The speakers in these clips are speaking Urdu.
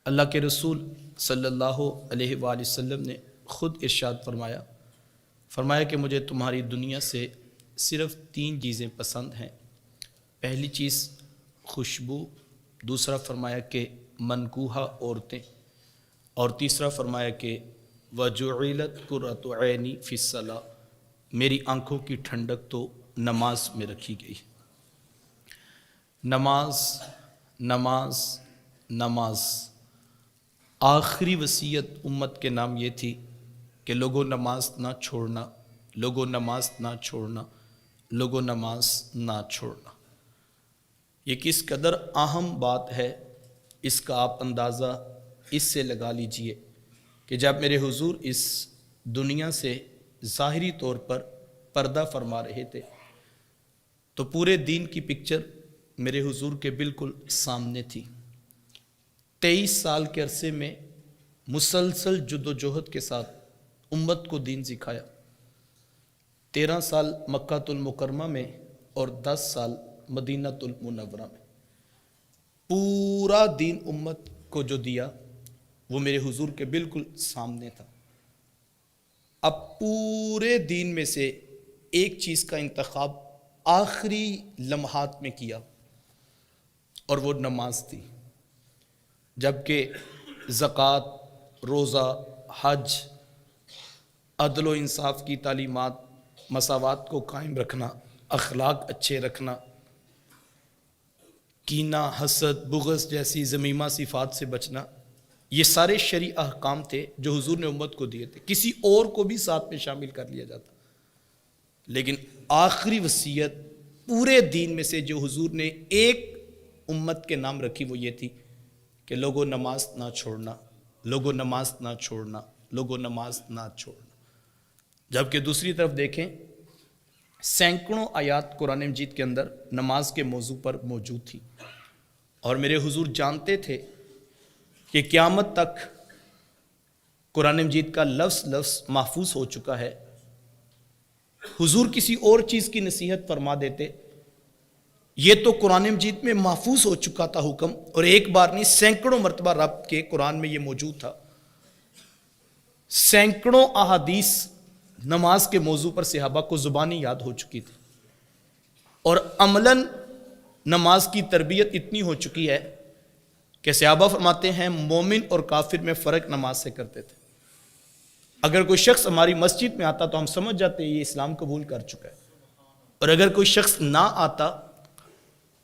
اللہ کے رسول صلی اللہ علیہ وآلہ وسلم نے خود ارشاد فرمایا کہ مجھے تمہاری دنیا سے صرف 3 چیزیں پسند ہیں۔ پہلی چیز خوشبو، دوسرا فرمایا کہ منکوحہ عورتیں، اور تیسرا فرمایا کہ وجعلت قرۃ عینی فی الصلاۃ، میری آنکھوں کی ٹھنڈک تو نماز میں رکھی گئی۔ نماز نماز نماز، آخری وصیت امت کے نام یہ تھی کہ لوگوں نماز نہ چھوڑنا، لوگوں نماز نہ چھوڑنا، لوگوں نماز نہ چھوڑنا۔ یہ کس قدر اہم بات ہے، اس کا آپ اندازہ اس سے لگا لیجئے کہ جب میرے حضور اس دنیا سے ظاہری طور پر پردہ فرما رہے تھے تو پورے دین کی پکچر میرے حضور کے بالکل سامنے تھی۔ 23 سال کے عرصے میں مسلسل جد و جہد کے ساتھ امت کو دین سکھایا۔ 13 سال مکہ المکرمہ میں اور 10 سال مدینہ المنورہ میں، پورا دین امت کو جو دیا وہ میرے حضور کے بالکل سامنے تھا۔ اب پورے دین میں سے ایک چیز کا انتخاب آخری لمحات میں کیا اور وہ نماز تھی، جبکہ زکوٰۃ، روزہ، حج، عدل و انصاف کی تعلیمات، مساوات کو قائم رکھنا، اخلاق اچھے رکھنا، کینہ، حسد، بغض جیسی ذمیمہ صفات سے بچنا، یہ سارے شرعی احکام تھے جو حضور نے امت کو دیے تھے۔ کسی اور کو بھی ساتھ میں شامل کر لیا جاتا، لیکن آخری وصیت پورے دین میں سے جو حضور نے ایک امت کے نام رکھی وہ یہ تھی کہ لوگوں نماز نہ چھوڑنا، لوگوں نماز نہ چھوڑنا، لوگوں نماز نہ چھوڑنا۔ جبکہ دوسری طرف دیکھیں، سینکڑوں آیات قرآن مجید کے اندر نماز کے موضوع پر موجود تھی، اور میرے حضور جانتے تھے کہ قیامت تک قرآن مجید کا لفظ محفوظ ہو چکا ہے۔ حضور کسی اور چیز کی نصیحت فرما دیتے، یہ تو قرآن مجید میں محفوظ ہو چکا تھا حکم، اور ایک بار نہیں سینکڑوں مرتبہ رب کے قرآن میں یہ موجود تھا۔ سینکڑوں احادیث نماز کے موضوع پر صحابہ کو زبانی یاد ہو چکی تھی، اور عملاً نماز کی تربیت اتنی ہو چکی ہے کہ صحابہ فرماتے ہیں مومن اور کافر میں فرق نماز سے کرتے تھے۔ اگر کوئی شخص ہماری مسجد میں آتا تو ہم سمجھ جاتے یہ اسلام قبول کر چکا ہے، اور اگر کوئی شخص نہ آتا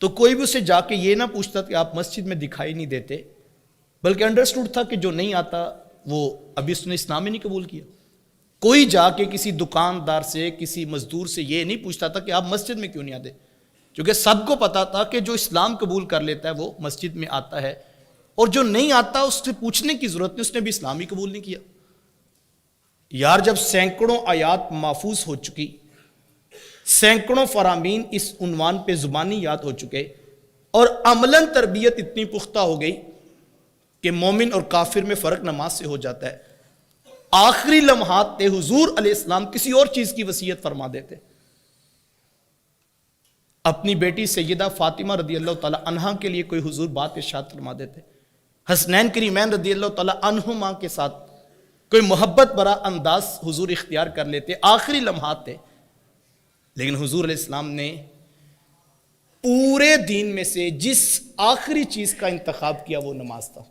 تو کوئی بھی اسے جا کے یہ نہ پوچھتا کہ آپ مسجد میں دکھائی نہیں دیتے، بلکہ انڈرسٹوڈ تھا کہ جو نہیں آتا وہ ابھی اس نے اسلام ہی نہیں قبول کیا۔ کوئی جا کے کسی دکاندار سے، کسی مزدور سے یہ نہیں پوچھتا تھا کہ آپ مسجد میں کیوں نہیں آتے، کیونکہ سب کو پتا تھا کہ جو اسلام قبول کر لیتا ہے وہ مسجد میں آتا ہے، اور جو نہیں آتا اس سے پوچھنے کی ضرورت نہیں، اس نے بھی اسلام ہی قبول نہیں کیا۔ یار جب سینکڑوں آیات محفوظ ہو چکی، سینکڑوں فرامین اس عنوان پہ زبانی یاد ہو چکے، اور عملاً تربیت اتنی پختہ ہو گئی کہ مومن اور کافر میں فرق نماز سے ہو جاتا ہے، آخری لمحات پہ حضور علیہ السلام کسی اور چیز کی وصیت فرما دیتے۔ اپنی بیٹی سیدہ فاطمہ رضی اللہ تعالیٰ عنہا کے لیے کوئی حضور بات ارشاد فرما دیتے، حسنین کریمین رضی اللہ تعالیٰ عنہما کے ساتھ کوئی محبت برا انداز حضور اختیار کر لیتے، آخری لمحات تھے، لیکن حضور علیہ السلام نے پورے دین میں سے جس آخری چیز کا انتخاب کیا وہ نماز تھا۔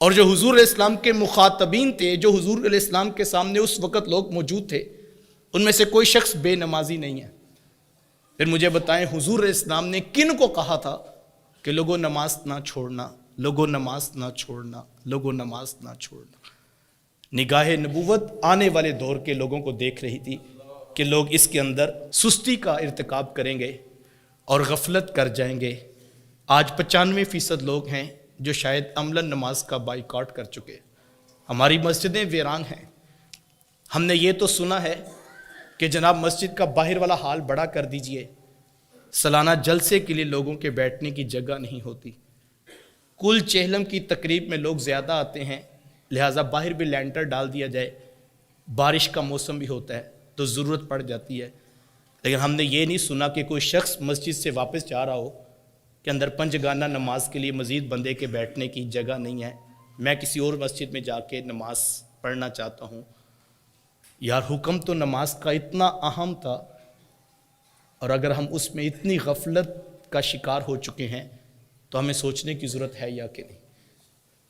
اور جو حضور علیہ السلام کے مخاطبین تھے، جو حضور علیہ السلام کے سامنے اس وقت لوگ موجود تھے، ان میں سے کوئی شخص بے نمازی نہیں ہے۔ پھر مجھے بتائیں حضور علیہ السلام نے کن کو کہا تھا کہ لوگوں نماز نہ چھوڑنا، لوگوں نماز نہ چھوڑنا، لوگوں نماز نہ چھوڑنا۔ نگاہ نبوت آنے والے دور کے لوگوں کو دیکھ رہی تھی کہ لوگ اس کے اندر سستی کا ارتکاب کریں گے اور غفلت کر جائیں گے۔ آج 95% لوگ ہیں جو شاید عملاً نماز کا بائیکاٹ کر چکے۔ ہماری مسجدیں ویران ہیں۔ ہم نے یہ تو سنا ہے کہ جناب مسجد کا باہر والا حال بڑا کر دیجئے، سالانہ جلسے کے لیے لوگوں کے بیٹھنے کی جگہ نہیں ہوتی، کل چہلم کی تقریب میں لوگ زیادہ آتے ہیں، لہٰذا باہر بھی لینٹر ڈال دیا جائے، بارش کا موسم بھی ہوتا ہے تو ضرورت پڑ جاتی ہے۔ لیکن ہم نے یہ نہیں سنا کہ کوئی شخص مسجد سے واپس جا رہا ہو کہ اندر پنج گانہ نماز کے لیے مزید بندے کے بیٹھنے کی جگہ نہیں ہے۔ میں کسی اور مسجد میں جا کے نماز پڑھنا چاہتا ہوں. یار حکم تو نماز کا اتنا اہم تھا، اور اگر ہم اس میں اتنی غفلت کا شکار ہو چکے ہیں تو ہمیں سوچنے کی ضرورت ہے یا کہ نہیں.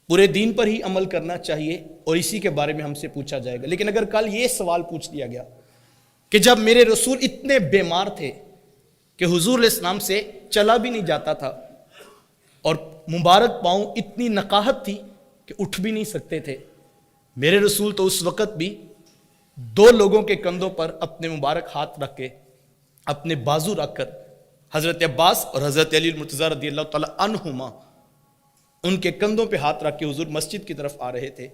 پورے دین پر ہی عمل کرنا چاہیے اور اسی کے بارے میں ہم سے پوچھا جائے گا. لیکن اگر کل یہ سوال پوچھ لیا گیا کہ جب میرے رسول اتنے بیمار تھے کہ حضور علیہ السلام سے چلا بھی نہیں جاتا تھا، اور مبارک پاؤں اتنی نقاہت تھی کہ اٹھ بھی نہیں سکتے تھے، میرے رسول تو اس وقت بھی 2 لوگوں کے کندھوں پر اپنے مبارک ہاتھ رکھ کے، اپنے بازو رکھ کر، حضرت عباس اور حضرت علی المرتضیٰ رضی اللہ تعالی عنہما، ان کے کندھوں پہ ہاتھ رکھ کے حضور مسجد کی طرف آ رہے تھے.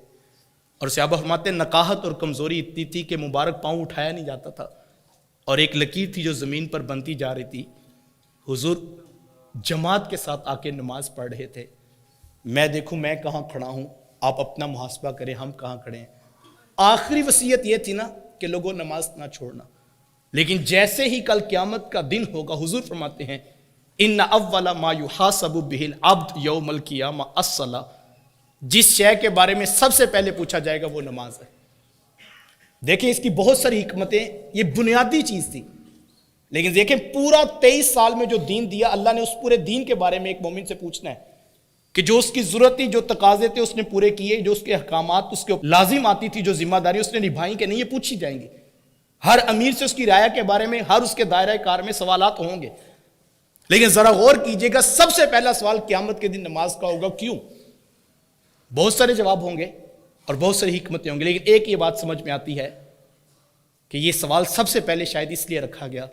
اور صحابہ فرماتے ہیں نقاہت اور کمزوری اتنی تھی کہ مبارک پاؤں اٹھایا نہیں جاتا تھا، اور ایک لکیر تھی جو زمین پر بنتی جا رہی تھی. حضور جماعت کے ساتھ آ کے نماز پڑھ رہے تھے. میں دیکھوں میں کہاں کھڑا ہوں، آپ اپنا محاسبہ کریں ہم کہاں کھڑے ہیں. آخری وصیت یہ تھی نا کہ لوگوں نماز نہ چھوڑنا. لیکن جیسے ہی کل قیامت کا دن ہوگا، حضور فرماتے ہیں ان اول ما یحاسب به العبد یوم القیامہ الصلاۃ، جس شے کے بارے میں سب سے پہلے پوچھا جائے گا وہ نماز ہے. دیکھیں اس کی بہت ساری حکمتیں، یہ بنیادی چیز تھی. لیکن دیکھیں پورا 23 سال میں جو دین دیا، اللہ نے اس پورے دین کے بارے میں ایک مومن سے پوچھنا ہے کہ جو اس کی ضرورت تھی، جو تقاضے تھے اس نے پورے کیے، جو اس کے احکامات اس کے لازم آتی تھی، جو ذمہ داری اس نے نبھائی کہ نہیں، یہ پوچھی جائیں گی. ہر امیر سے اس کی رعایا کے بارے میں، ہر اس کے دائرہ کار میں سوالات ہوں گے. لیکن ذرا غور کیجئے گا، سب سے پہلا سوال قیامت کے دن نماز کا ہوگا. کیوں؟ بہت سارے جواب ہوں گے اور بہت ساری حکمتیں ہوں گی، لیکن ایک یہ بات سمجھ میں آتی ہے کہ یہ سوال سب سے پہلے شاید اس لیے رکھا گیا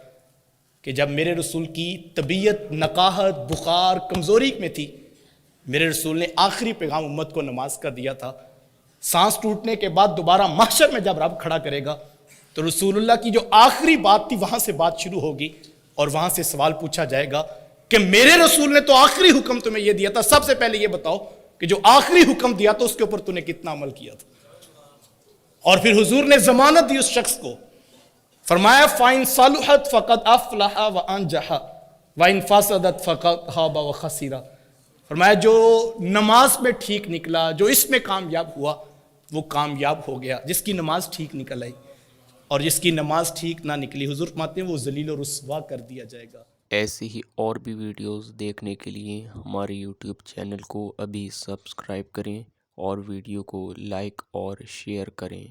کہ جب میرے رسول کی طبیعت نقاہت، بخار، کمزوری میں تھی، میرے رسول نے آخری پیغام امت کو نماز کا دیا تھا. سانس ٹوٹنے کے بعد دوبارہ محشر میں جب رب کھڑا کرے گا تو رسول اللہ کی جو آخری بات تھی وہاں سے بات شروع ہوگی، اور وہاں سے سوال پوچھا جائے گا کہ میرے رسول نے تو آخری حکم تمہیں یہ دیا تھا، سب سے پہلے یہ بتاؤ کہ جو آخری حکم دیا تو اس کے اوپر تُونے کتنا عمل کیا تھا. اور پھر حضور نے ضمانت دی اس شخص کو، فرمایا فَإِن صَلُحَتْ فَقَدْ أَفْلَحَ وَأَنجَحَ وَإِن فَسَدَتْ فَقَدْ خَابَ وَخَسِرَ. فرمایا جو نماز میں ٹھیک نکلا، جو اس میں کامیاب ہوا، وہ کامیاب ہو گیا. جس کی نماز ٹھیک نکل آئی اور جس کی نماز ٹھیک نہ نکلی، حضور فرماتے ہیں وہ ذلیل و رسوا کر دیا جائے گا. ایسی ہی اور بھی ویڈیوز دیکھنے کے لیے ہمارے یوٹیوب چینل کو ابھی سبسکرائب کریں اور ویڈیو کو لائک اور شیئر کریں.